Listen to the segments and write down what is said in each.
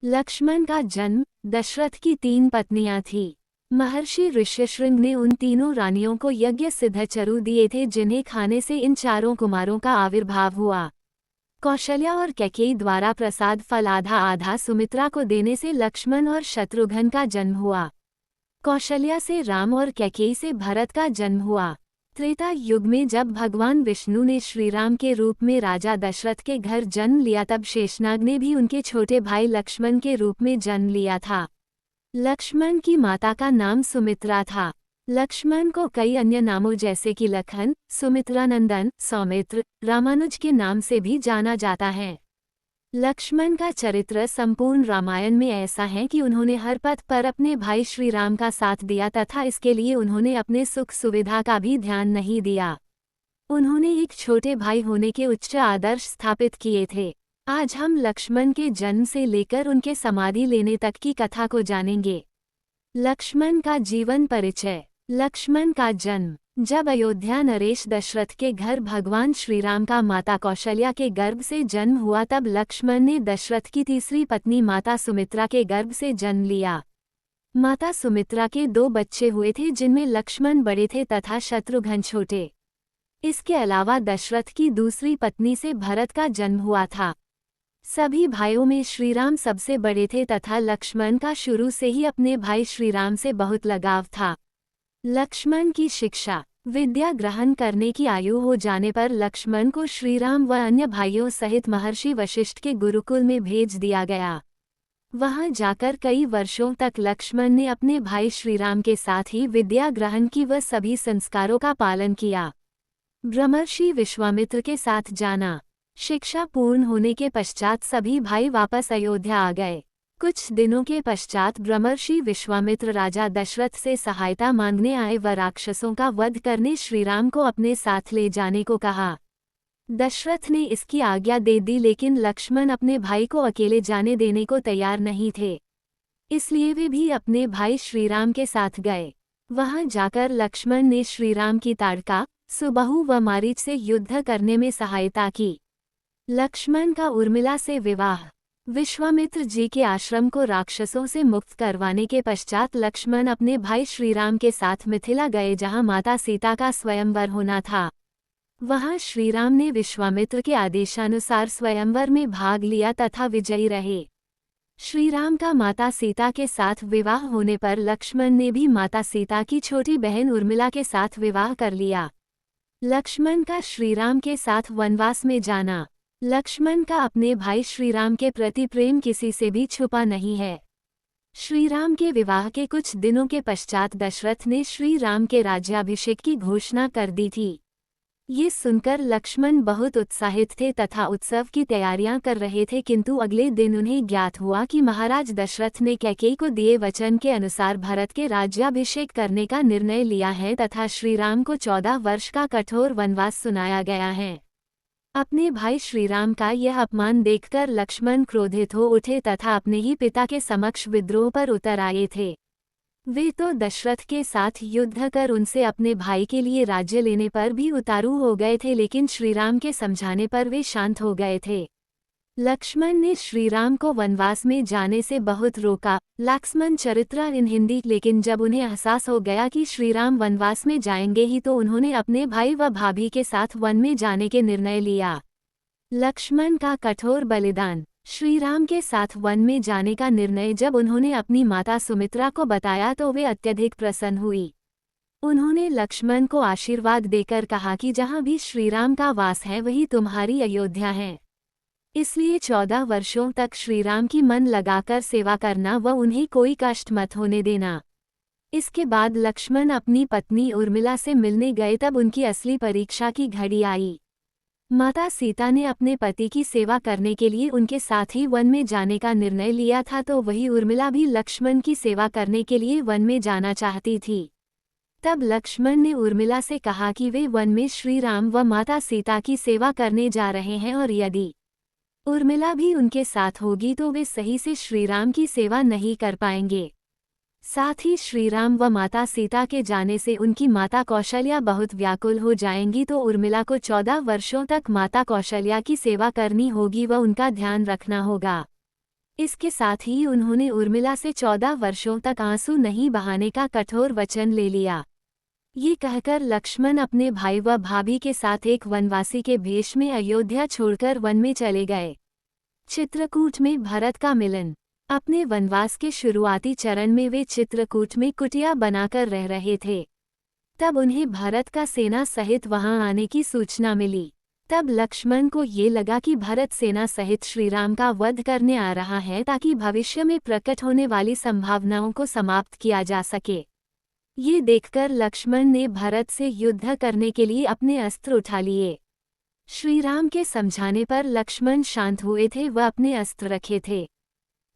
लक्ष्मण का जन्म। दशरथ की 3 पत्नियां थीं। महर्षि ऋष्यशृंग ने उन तीनों रानियों को यज्ञ सिद्ध चरु दिए थे जिन्हें खाने से इन चारों कुमारों का आविर्भाव हुआ। कौशल्या और कैकेयी द्वारा प्रसाद फल आधा आधा सुमित्रा को देने से लक्ष्मण और शत्रुघ्न का जन्म हुआ। कौशल्या से राम और कैकेयी से भरत का जन्म हुआ। त्रेता युग में जब भगवान विष्णु ने श्रीराम के रूप में राजा दशरथ के घर जन्म लिया तब शेषनाग ने भी उनके छोटे भाई लक्ष्मण के रूप में जन्म लिया था। लक्ष्मण की माता का नाम सुमित्रा था। लक्ष्मण को कई अन्य नामों जैसे कि लखन, सुमित्रानंदन, सौमित्र, रामानुज के नाम से भी जाना जाता है। लक्ष्मण का चरित्र संपूर्ण रामायण में ऐसा है कि उन्होंने हर पथ पर अपने भाई श्री राम का साथ दिया तथा इसके लिए उन्होंने अपने सुख सुविधा का भी ध्यान नहीं दिया। उन्होंने एक छोटे भाई होने के उच्च आदर्श स्थापित किए थे। आज हम लक्ष्मण के जन्म से लेकर उनके समाधि लेने तक की कथा को जानेंगे। लक्ष्मण का जीवन परिचय। लक्ष्मण का जन्म। जब अयोध्या नरेश दशरथ के घर भगवान श्रीराम का माता कौशल्या के गर्भ से जन्म हुआ तब लक्ष्मण ने दशरथ की तीसरी पत्नी माता सुमित्रा के गर्भ से जन्म लिया। माता सुमित्रा के 2 बच्चे हुए थे जिनमें लक्ष्मण बड़े थे तथा शत्रुघ्न छोटे। इसके अलावा दशरथ की दूसरी पत्नी से भरत का जन्म हुआ था। सभी भाइयों में श्रीराम सबसे बड़े थे तथा लक्ष्मण का शुरू से ही अपने भाई श्रीराम से बहुत लगाव था। लक्ष्मण की शिक्षा। विद्या ग्रहण करने की आयु हो जाने पर लक्ष्मण को श्रीराम व अन्य भाइयों सहित महर्षि वशिष्ठ के गुरुकुल में भेज दिया गया। वहां जाकर कई वर्षों तक लक्ष्मण ने अपने भाई श्रीराम के साथ ही विद्या ग्रहण की व सभी संस्कारों का पालन किया। ब्रह्मर्षि विश्वामित्र के साथ जाना। शिक्षा पूर्ण होने के पश्चात सभी भाई वापस अयोध्या आ गए। कुछ दिनों के पश्चात ब्रह्मर्षि विश्वामित्र राजा दशरथ से सहायता मांगने आए व राक्षसों का वध करने श्रीराम को अपने साथ ले जाने को कहा। दशरथ ने इसकी आज्ञा दे दी लेकिन लक्ष्मण अपने भाई को अकेले जाने देने को तैयार नहीं थे। इसलिए वे भी अपने भाई श्रीराम के साथ गए। वहां जाकर लक्ष्मण ने श्रीराम की ताड़का, सुबाहु व मारीच से युद्ध करने में सहायता की। लक्ष्मण का उर्मिला से विवाह। विश्वामित्र जी के आश्रम को राक्षसों से मुक्त करवाने के पश्चात लक्ष्मण अपने भाई श्रीराम के साथ मिथिला गए जहां माता सीता का स्वयंवर होना था। वहां श्रीराम ने विश्वामित्र के आदेशानुसार स्वयंवर में भाग लिया तथा विजयी रहे। श्रीराम का माता सीता के साथ विवाह होने पर लक्ष्मण ने भी माता सीता की छोटी बहन उर्मिला के साथ विवाह कर लिया। लक्ष्मण का श्रीराम के साथ वनवास में जाना। लक्ष्मण का अपने भाई श्रीराम के प्रति प्रेम किसी से भी छुपा नहीं है। श्रीराम के विवाह के कुछ दिनों के पश्चात दशरथ ने श्रीराम के राज्याभिषेक की घोषणा कर दी थी। ये सुनकर लक्ष्मण बहुत उत्साहित थे तथा उत्सव की तैयारियां कर रहे थे किंतु अगले दिन उन्हें ज्ञात हुआ कि महाराज दशरथ ने कैकेयी को दिए वचन के अनुसार भरत के राज्याभिषेक करने का निर्णय लिया है तथा श्रीराम को 14 वर्ष का कठोर वनवास सुनाया गया है। अपने भाई श्रीराम का यह अपमान देखकर लक्ष्मण क्रोधित हो उठे तथा अपने ही पिता के समक्ष विद्रोह पर उतर आए थे। वे तो दशरथ के साथ युद्ध कर उनसे अपने भाई के लिए राज्य लेने पर भी उतारू हो गए थे लेकिन श्रीराम के समझाने पर वे शांत हो गए थे। लक्ष्मण ने श्रीराम को वनवास में जाने से बहुत रोका। लक्ष्मण चरित्र इन हिंदी। लेकिन जब उन्हें एहसास हो गया कि श्रीराम वनवास में जाएंगे ही तो उन्होंने अपने भाई व भाभी के साथ वन में जाने के निर्णय लिया। लक्ष्मण का कठोर बलिदान। श्रीराम के साथ वन में जाने का निर्णय जब उन्होंने अपनी माता सुमित्रा को बताया तो वे अत्यधिक प्रसन्न हुई। उन्होंने लक्ष्मण को आशीर्वाद देकर कहा कि जहाँ भी श्रीराम का वास है वही तुम्हारी अयोध्या है, इसलिए 14 वर्षों तक श्रीराम की मन लगाकर सेवा करना व उन्हें कोई कष्ट मत होने देना। इसके बाद लक्ष्मण अपनी पत्नी उर्मिला से मिलने गए तब उनकी असली परीक्षा की घड़ी आई। माता सीता ने अपने पति की सेवा करने के लिए उनके साथ ही वन में जाने का निर्णय लिया था तो वही उर्मिला भी लक्ष्मण की सेवा करने के लिए वन में जाना चाहती थी। तब लक्ष्मण ने उर्मिला से कहा कि वे वन में श्रीराम व माता सीता की सेवा करने जा रहे हैं और यदि उर्मिला भी उनके साथ होगी तो वे सही से श्रीराम की सेवा नहीं कर पाएंगे। साथ ही श्रीराम व माता सीता के जाने से उनकी माता कौशल्या बहुत व्याकुल हो जाएंगी तो उर्मिला को 14 वर्षों तक माता कौशल्या की सेवा करनी होगी व उनका ध्यान रखना होगा। इसके साथ ही उन्होंने उर्मिला से 14 वर्षों तक आंसू नहीं बहाने का कठोर वचन ले लिया। ये कहकर लक्ष्मण अपने भाई व भाभी के साथ एक वनवासी के भेष में अयोध्या छोड़कर वन में चले गए। चित्रकूट में भरत का मिलन। अपने वनवास के शुरुआती चरण में वे चित्रकूट में कुटिया बनाकर रह रहे थे। तब उन्हें भरत का सेना सहित वहां आने की सूचना मिली। तब लक्ष्मण को ये लगा कि भरत सेना सहित श्रीराम का वध करने आ रहा है ताकि भविष्य में प्रकट होने वाली संभावनाओं को समाप्त किया जा सके। ये देखकर लक्ष्मण ने भरत से युद्ध करने के लिए अपने अस्त्र उठा लिए। श्रीराम के समझाने पर लक्ष्मण शांत हुए थे व अपने अस्त्र रखे थे।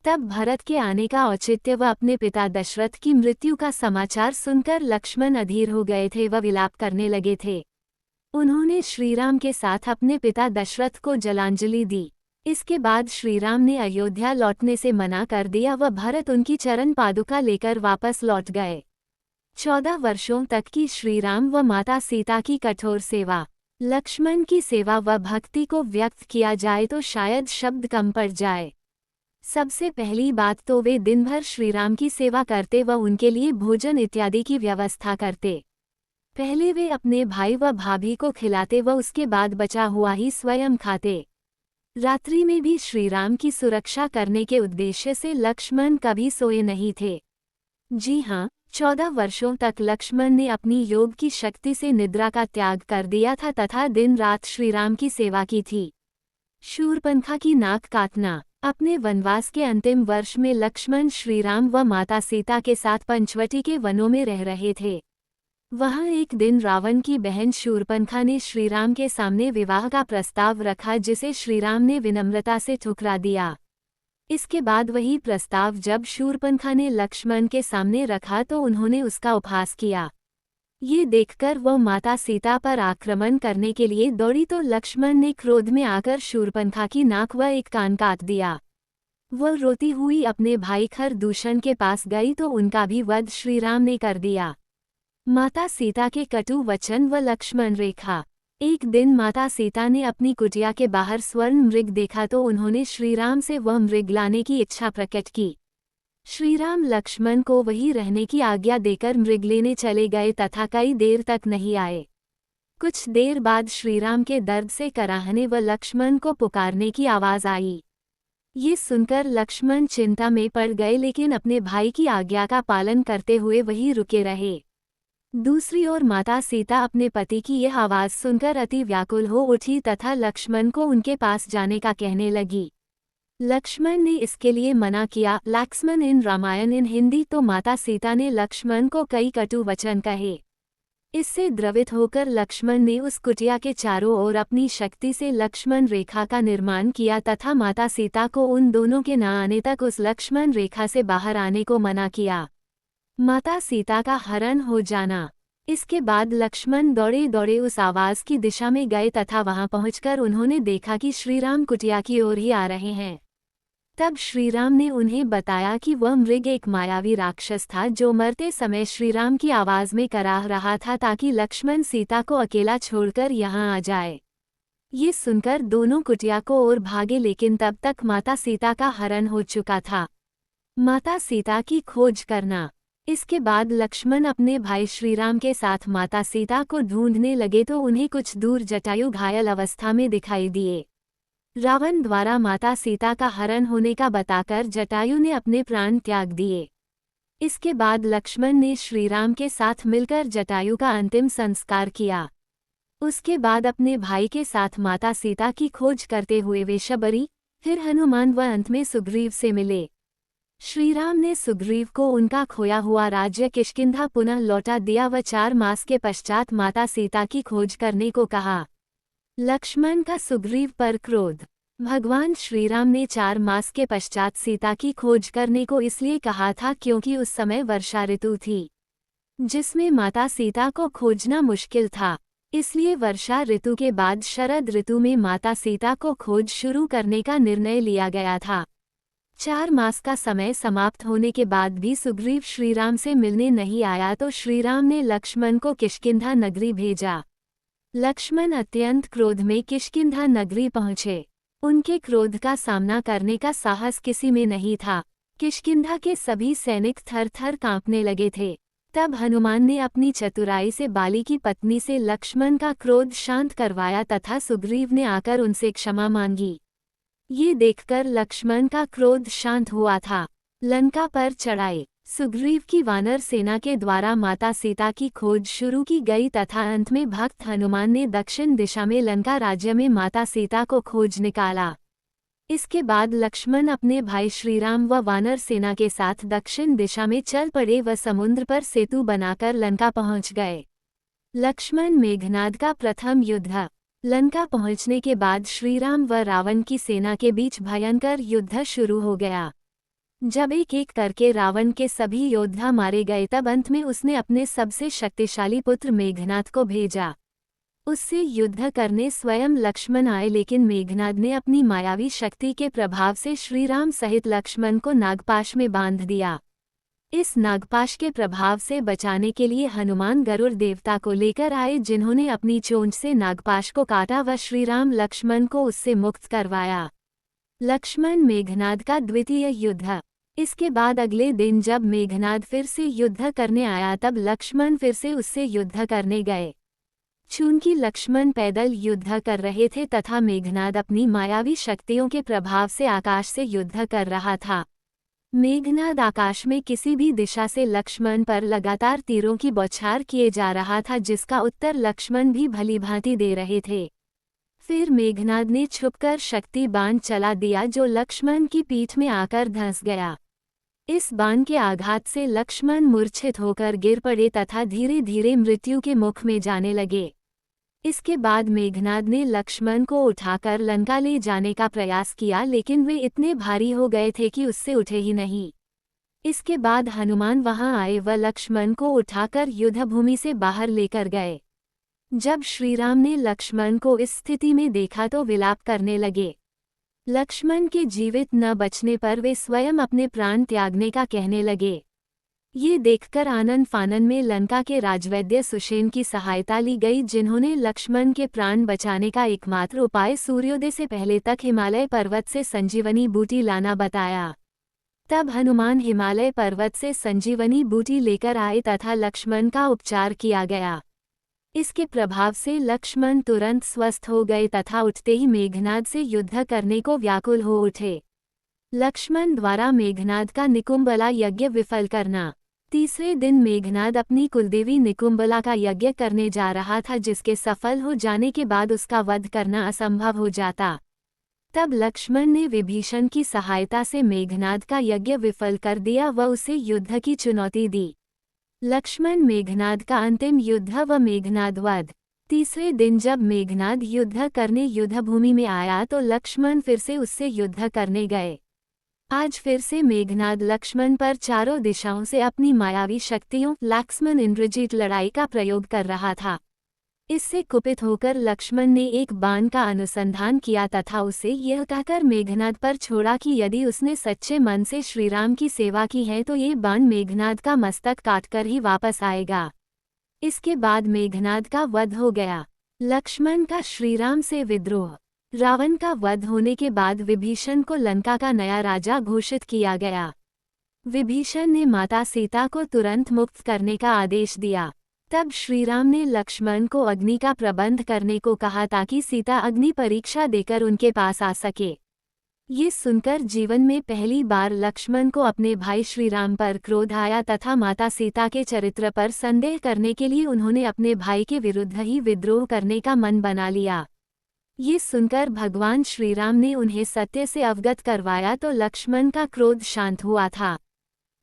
तब भरत के आने का औचित्य व अपने पिता दशरथ की मृत्यु का समाचार सुनकर लक्ष्मण अधीर हो गए थे व विलाप करने लगे थे। उन्होंने श्रीराम के साथ अपने पिता दशरथ को जलांजलि दी। इसके बाद श्रीराम ने अयोध्या लौटने से मना कर दिया व भरत उनकी चरण पादुका लेकर वापस लौट गए। 14 वर्षों तक की श्रीराम व माता सीता की कठोर सेवा। लक्ष्मण की सेवा व भक्ति को व्यक्त किया जाए तो शायद शब्द कम पड़ जाए। सबसे पहली बात तो वे दिन भर श्रीराम की सेवा करते व उनके लिए भोजन इत्यादि की व्यवस्था करते। पहले वे अपने भाई व भाभी को खिलाते व उसके बाद बचा हुआ ही स्वयं खाते। रात्रि में भी श्रीराम की सुरक्षा करने के उद्देश्य से लक्ष्मण कभी सोए नहीं थे। जी हाँ, 14 वर्षों तक लक्ष्मण ने अपनी योग की शक्ति से निद्रा का त्याग कर दिया था तथा दिन रात श्रीराम की सेवा की थी। शूर्पणखा की नाक काटना। अपने वनवास के अंतिम वर्ष में लक्ष्मण श्रीराम व माता सीता के साथ पंचवटी के वनों में रह रहे थे। वहाँ एक दिन रावण की बहन शूर्पणखा ने श्रीराम के सामने विवाह का प्रस्ताव रखा जिसे श्रीराम ने विनम्रता से ठुकरा दिया। इसके बाद वही प्रस्ताव जब शूर्पणखा ने लक्ष्मण के सामने रखा तो उन्होंने उसका उपहास किया। ये देखकर वह माता सीता पर आक्रमण करने के लिए दौड़ी तो लक्ष्मण ने क्रोध में आकर शूर्पणखा की नाक व एक कान काट दिया। वह रोती हुई अपने भाई खरदूषण के पास गई तो उनका भी वध श्रीराम ने कर दिया। माता सीता के कटु वचन व लक्ष्मण रेखा। एक दिन माता सीता ने अपनी कुटिया के बाहर स्वर्ण मृग देखा तो उन्होंने श्रीराम से वह मृग लाने की इच्छा प्रकट की। श्रीराम लक्ष्मण को वहीं रहने की आज्ञा देकर मृग लेने चले गए तथा कई देर तक नहीं आए। कुछ देर बाद श्रीराम के दर्द से कराहने व लक्ष्मण को पुकारने की आवाज आई। ये सुनकर लक्ष्मण चिंता में पड़ गए लेकिन अपने भाई की आज्ञा का पालन करते हुए वहीं रुके रहे। दूसरी ओर माता सीता अपने पति की यह आवाज सुनकर अति व्याकुल हो उठी तथा लक्ष्मण को उनके पास जाने का कहने लगी। लक्ष्मण ने इसके लिए मना किया। लक्ष्मण इन रामायण इन हिंदी। तो माता सीता ने लक्ष्मण को कई कटु वचन कहे। इससे द्रवित होकर लक्ष्मण ने उस कुटिया के चारों ओर अपनी शक्ति से लक्ष्मण रेखा का निर्माण किया तथा माता सीता को उन दोनों के न आने तक उस लक्ष्मण रेखा से बाहर आने को मना किया। माता सीता का हरण हो जाना। इसके बाद लक्ष्मण दौड़े दौड़े उस आवाज की दिशा में गए तथा वहां पहुंचकर उन्होंने देखा कि श्रीराम कुटिया की ओर ही आ रहे हैं। तब श्रीराम ने उन्हें बताया कि वह मृग एक मायावी राक्षस था जो मरते समय श्रीराम की आवाज में कराह रहा था ताकि लक्ष्मण सीता को अकेला छोड़कर यहाँ आ जाए। ये सुनकर दोनों कुटिया को ओर भागे लेकिन तब तक माता सीता का हरण हो चुका था। माता सीता की खोज करना। इसके बाद लक्ष्मण अपने भाई श्रीराम के साथ माता सीता को ढूंढने लगे तो उन्हें कुछ दूर जटायु घायल अवस्था में दिखाई दिए। रावण द्वारा माता सीता का हरण होने का बताकर जटायु ने अपने प्राण त्याग दिए। इसके बाद लक्ष्मण ने श्रीराम के साथ मिलकर जटायु का अंतिम संस्कार किया। उसके बाद अपने भाई के साथ माता सीता की खोज करते हुए वे शबरी, फिर हनुमान व अंत में सुग्रीव से मिले। श्रीराम ने सुग्रीव को उनका खोया हुआ राज्य किष्किंधा पुनः लौटा दिया व 4 मास के पश्चात माता सीता की खोज करने को कहा। लक्ष्मण का सुग्रीव पर क्रोध। भगवान श्रीराम ने 4 मास के पश्चात सीता की खोज करने को इसलिए कहा था क्योंकि उस समय वर्षा ऋतु थी जिसमें माता सीता को खोजना मुश्किल था। इसलिए वर्षा ऋतु के बाद शरद ऋतु में माता सीता को खोज शुरू करने का निर्णय लिया गया था। 4 मास का समय समाप्त होने के बाद भी सुग्रीव श्रीराम से मिलने नहीं आया तो श्रीराम ने लक्ष्मण को किष्किंधा नगरी भेजा। लक्ष्मण अत्यंत क्रोध में किष्किंधा नगरी पहुँचे। उनके क्रोध का सामना करने का साहस किसी में नहीं था। किष्किंधा के सभी सैनिक थर थर कांपने लगे थे। तब हनुमान ने अपनी चतुराई से बाली की पत्नी से लक्ष्मण का क्रोध शांत करवाया तथा सुग्रीव ने आकर उनसे क्षमा मांगी। ये देखकर लक्ष्मण का क्रोध शांत हुआ था। लंका पर चढ़ाई। सुग्रीव की वानर सेना के द्वारा माता सीता की खोज शुरू की गई तथा अंत में भक्त हनुमान ने दक्षिण दिशा में लंका राज्य में माता सीता को खोज निकाला। इसके बाद लक्ष्मण अपने भाई श्रीराम व वानर सेना के साथ दक्षिण दिशा में चल पड़े व समुद्र पर सेतु बनाकर लंका पहुंच गए। लक्ष्मण मेघनाद का प्रथम युद्ध। लंका पहुंचने के बाद श्रीराम व रावण की सेना के बीच भयंकर युद्ध शुरू हो गया। जब एक एक करके रावण के सभी योद्धा मारे गए तब अंत में उसने अपने सबसे शक्तिशाली पुत्र मेघनाद को भेजा। उससे युद्ध करने स्वयं लक्ष्मण आए, लेकिन मेघनाद ने अपनी मायावी शक्ति के प्रभाव से श्रीराम सहित लक्ष्मण को नागपाश में बांध दिया। इस नागपाश के प्रभाव से बचाने के लिए हनुमान गरुड़ देवता को लेकर आए, जिन्होंने अपनी चोंच से नागपाश को काटा व श्रीराम लक्ष्मण को उससे मुक्त करवाया। लक्ष्मण मेघनाद का द्वितीय युद्ध। इसके बाद अगले दिन जब मेघनाद फिर से युद्ध करने आया तब लक्ष्मण फिर से उससे युद्ध करने गए। चूंकि लक्ष्मण पैदल युद्ध कर रहे थे तथा मेघनाद अपनी मायावी शक्तियों के प्रभाव से आकाश से युद्ध कर रहा था। मेघनाद आकाश में किसी भी दिशा से लक्ष्मण पर लगातार तीरों की बौछार किए जा रहा था, जिसका उत्तर लक्ष्मण भी भलीभांति दे रहे थे। फिर मेघनाद ने छुपकर शक्ति बाण चला दिया जो लक्ष्मण की पीठ में आकर धंस गया। इस बाण के आघात से लक्ष्मण मूर्छित होकर गिर पड़े तथा धीरे धीरे मृत्यु के मुख में जाने लगे। इसके बाद मेघनाद ने लक्ष्मण को उठाकर लंका ले जाने का प्रयास किया, लेकिन वे इतने भारी हो गए थे कि उससे उठे ही नहीं। इसके बाद हनुमान वहां आए व लक्ष्मण को उठाकर युद्धभूमि से बाहर लेकर गए। जब श्रीराम ने लक्ष्मण को इस स्थिति में देखा तो विलाप करने लगे। लक्ष्मण के जीवित न बचने पर वे स्वयं अपने प्राण त्यागने का कहने लगे। ये देखकर आनन फानन में लंका के राजवैद्य सुषेण की सहायता ली गई, जिन्होंने लक्ष्मण के प्राण बचाने का एकमात्र उपाय सूर्योदय से पहले तक हिमालय पर्वत से संजीवनी बूटी लाना बताया। तब हनुमान हिमालय पर्वत से संजीवनी बूटी लेकर आए तथा लक्ष्मण का उपचार किया गया। इसके प्रभाव से लक्ष्मण तुरंत स्वस्थ हो गए तथा उठते ही मेघनाद से युद्ध करने को व्याकुल हो उठे। लक्ष्मण द्वारा मेघनाद का निकुंभला यज्ञ विफल करना। तीसरे दिन मेघनाद अपनी कुलदेवी निकुंभला का यज्ञ करने जा रहा था, जिसके सफल हो जाने के बाद उसका वध करना असंभव हो जाता। तब लक्ष्मण ने विभीषण की सहायता से मेघनाद का यज्ञ विफल कर दिया व उसे युद्ध की चुनौती दी। लक्ष्मण मेघनाद का अंतिम युद्ध व मेघनाद वध। तीसरे दिन जब मेघनाद युद्ध करने युद्धभूमि में आया तो लक्ष्मण फिर से उससे युद्ध करने गए। आज फिर से मेघनाद लक्ष्मण पर चारों दिशाओं से अपनी मायावी शक्तियों लक्ष्मण इंद्रजीत लड़ाई का प्रयोग कर रहा था। इससे कुपित होकर लक्ष्मण ने एक बाण का अनुसंधान किया तथा उसे यह कहकर मेघनाद पर छोड़ा कि यदि उसने सच्चे मन से श्रीराम की सेवा की है तो ये बाण मेघनाद का मस्तक काटकर ही वापस आएगा। इसके बाद मेघनाद का वध हो गया। लक्ष्मण का श्रीराम से विद्रोह। रावण का वध होने के बाद विभीषण को लंका का नया राजा घोषित किया गया। विभीषण ने माता सीता को तुरंत मुक्त करने का आदेश दिया। तब श्रीराम ने लक्ष्मण को अग्नि का प्रबंध करने को कहा ताकि सीता अग्नि परीक्षा देकर उनके पास आ सके। ये सुनकर जीवन में पहली बार लक्ष्मण को अपने भाई श्रीराम पर क्रोध आया तथा माता सीता के चरित्र पर संदेह करने के लिए उन्होंने अपने भाई के विरुद्ध ही विद्रोह करने का मन बना लिया। ये सुनकर भगवान श्रीराम ने उन्हें सत्य से अवगत करवाया तो लक्ष्मण का क्रोध शांत हुआ था।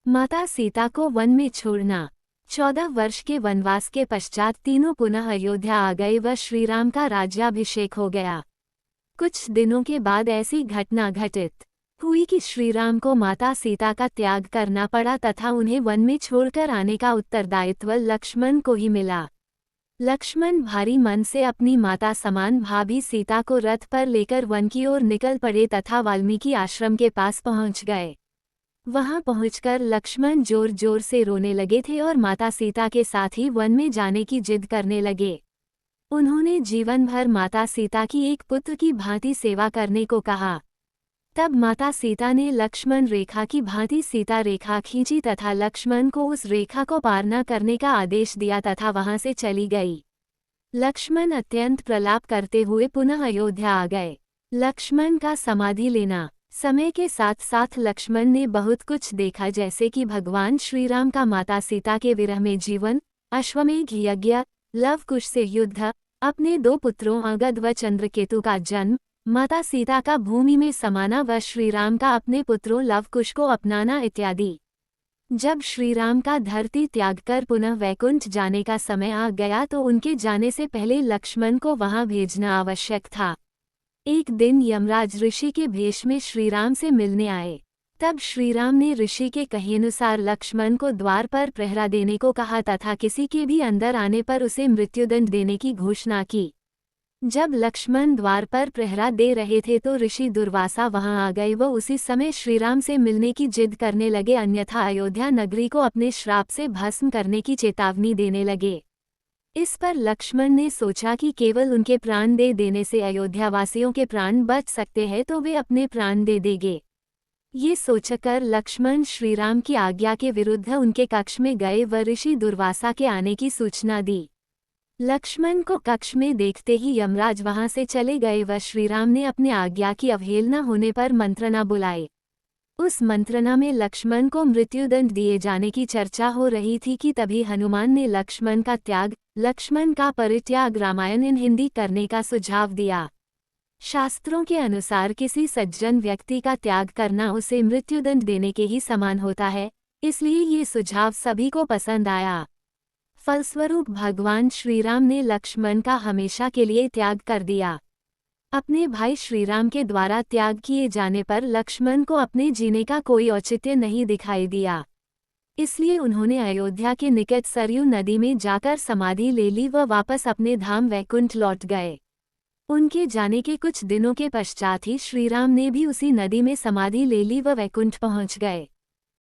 माता सीता को वन में छोड़ना। 14 वर्ष के वनवास के पश्चात तीनों पुनः अयोध्या आ गए व श्रीराम का राज्याभिषेक हो गया। कुछ दिनों के बाद ऐसी घटना घटित हुई कि श्रीराम को माता सीता का त्याग करना पड़ा तथा उन्हें वन में छोड़कर आने का उत्तरदायित्व लक्ष्मण को ही मिला। लक्ष्मण भारी मन से अपनी माता समान भाभी सीता को रथ पर लेकर वन की ओर निकल पड़े तथा वाल्मीकि आश्रम के पास पहुंच गए। वहां पहुंचकर लक्ष्मण जोर जोर से रोने लगे थे और माता सीता के साथ ही वन में जाने की जिद करने लगे। उन्होंने जीवन भर माता सीता की एक पुत्र की भांति सेवा करने को कहा। तब माता सीता ने लक्ष्मण रेखा की भांति सीता रेखा खींची तथा लक्ष्मण को उस रेखा को पार न करने का आदेश दिया तथा वहां से चली गई। लक्ष्मण अत्यंत प्रलाप करते हुए पुनः अयोध्या आ गए। लक्ष्मण का समाधि लेना। समय के साथ साथ लक्ष्मण ने बहुत कुछ देखा, जैसे कि भगवान श्रीराम का माता सीता के विरह में जीवन, अश्वमेध यज्ञ, लव कुश से युद्ध, अपने 2 पुत्रों अंगद व चंद्रकेतु का जन्म, माता सीता का भूमि में समाना व श्रीराम का अपने पुत्रों लव कुश को अपनाना इत्यादि। जब श्रीराम का धरती त्याग कर पुनः वैकुंठ जाने का समय आ गया तो उनके जाने से पहले लक्ष्मण को वहां भेजना आवश्यक था। एक दिन यमराज ऋषि के भेष में श्रीराम से मिलने आए। तब श्रीराम ने ऋषि के कहेनुसार लक्ष्मण को द्वार पर पहरा देने को कहा तथा किसी के भी अंदर आने पर उसे मृत्युदंड देने की घोषणा की। जब लक्ष्मण द्वार पर पहरा दे रहे थे तो ऋषि दुर्वासा वहां आ गए। वो उसी समय श्रीराम से मिलने की जिद करने लगे, अन्यथा अयोध्या नगरी को अपने श्राप से भस्म करने की चेतावनी देने लगे। इस पर लक्ष्मण ने सोचा कि केवल उनके प्राण दे देने से अयोध्यावासियों के प्राण बच सकते हैं, तो वे अपने प्राण दे देंगे। ये सोचकर लक्ष्मण श्रीराम की आज्ञा के विरुद्ध उनके कक्ष में गए व ऋषि दुर्वासा के आने की सूचना दी। लक्ष्मण को कक्ष में देखते ही यमराज वहां से चले गए व श्रीराम ने अपने आज्ञा की अवहेलना होने पर मंत्रणा बुलाई। उस मंत्रणा में लक्ष्मण को मृत्युदंड दिए जाने की चर्चा हो रही थी कि तभी हनुमान ने लक्ष्मण का परित्याग रामायण इन हिंदी करने का सुझाव दिया। शास्त्रों के अनुसार किसी सज्जन व्यक्ति का त्याग करना उसे मृत्युदंड देने के ही समान होता है, इसलिए ये सुझाव सभी को पसंद आया। फलस्वरूप भगवान श्रीराम ने लक्ष्मण का हमेशा के लिए त्याग कर दिया। अपने भाई श्रीराम के द्वारा त्याग किए जाने पर लक्ष्मण को अपने जीने का कोई औचित्य नहीं दिखाई दिया। इसलिए उन्होंने अयोध्या के निकट सरयू नदी में जाकर समाधि ले ली व वापस अपने धाम वैकुंठ लौट गए। उनके जाने के कुछ दिनों के पश्चात ही श्रीराम ने भी उसी नदी में समाधि ले ली व वैकुंठ पहुंच गए।